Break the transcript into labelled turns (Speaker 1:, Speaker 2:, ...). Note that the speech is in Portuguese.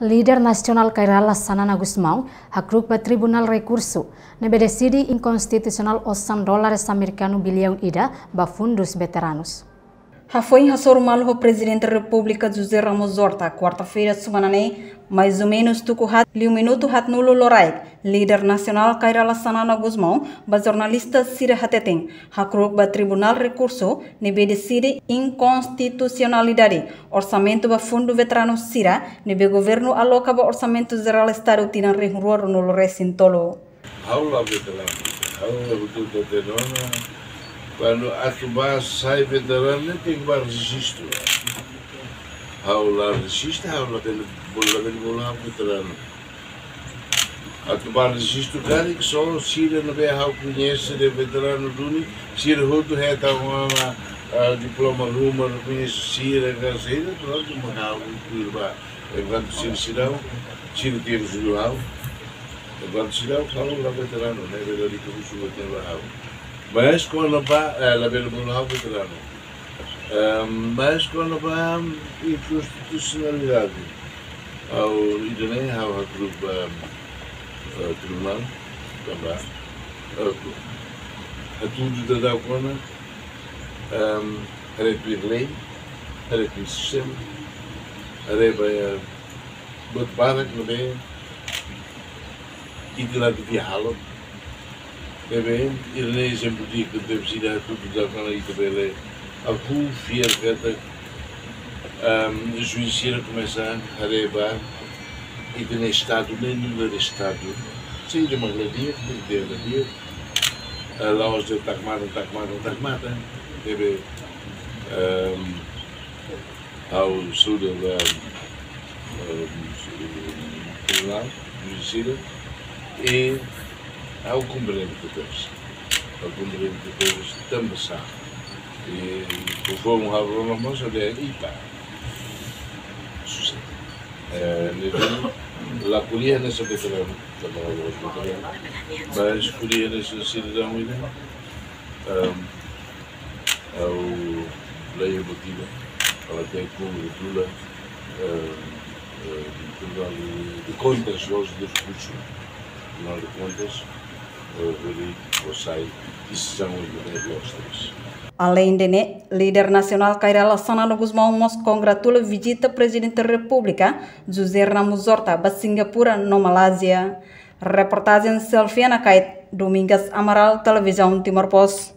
Speaker 1: Líder nasional Kairala Sanana Gusmão, hakruk ba Tribunal Recurso, nebe decide inconstitucional $100 americano bilhão ida ba fundos veteranos.
Speaker 2: Foi informal o presidente da República José Ramos Horta, quarta-feira semana mais ou menos tuku hat li minuto hat nulo lorai, líder nacional Kairala Sanana Gusmão, ba jornalista Sira Hateteng, hakruk ba Tribunal Recurso, nebe decide inconstitucionalidade, orçamento ba fundo veterano Sira, nebe governo aloca ba orçamento geral estado tinan rehuror no recintolo.
Speaker 3: Aula veterano, aula veterano. Quando a tubar sai veterano, tem que registro. Aula registro, aula tem bola veterano. A tubar registro, cara, que só Síria não vê how conhece de veterano do único. Síria rodo é uma diploma ruma, não conhece Síria, gazeira, pronto, uma aula que vai. Enquanto Síria teve judicial, enquanto Síria aula veterano, né? Verdade que o Sul tem lá. Mas quando vai, ela vê o veterano. Mas quando vai inconstitucionalidade, ao Idané, ao tribunal, também, a tudo da Dalcona, a lei, a sistema, a botbara que não vem, e de lá de viajá-lo. Bem, ele é exemplo de que deve ser tudo da zona e também a confiar que a justiça começa a levar e tem estado nem no estado sem de uma gladia, de gladia, a loja está comada, deve ao sul da tribunal, justiça e ao cumprimento de Deus. Ao cumprimento de Deus também sabe. E conforme o Abraão Ramos, ele é pá. Sucesso. Lá colhia nessa veterana, mas colhia nessa cidadão ainda, ao lei emotiva, ela tem cobertura de contas, hoje de recursos, afinal de contas,
Speaker 2: além de líder nacional Kairala Sanana Gusmão mos congratula visita presidente da República José Ramos Horta ba Singapura no Malásia. Reportagem Selfie na Kait, Domingas Amaral, Televisão Timor Post.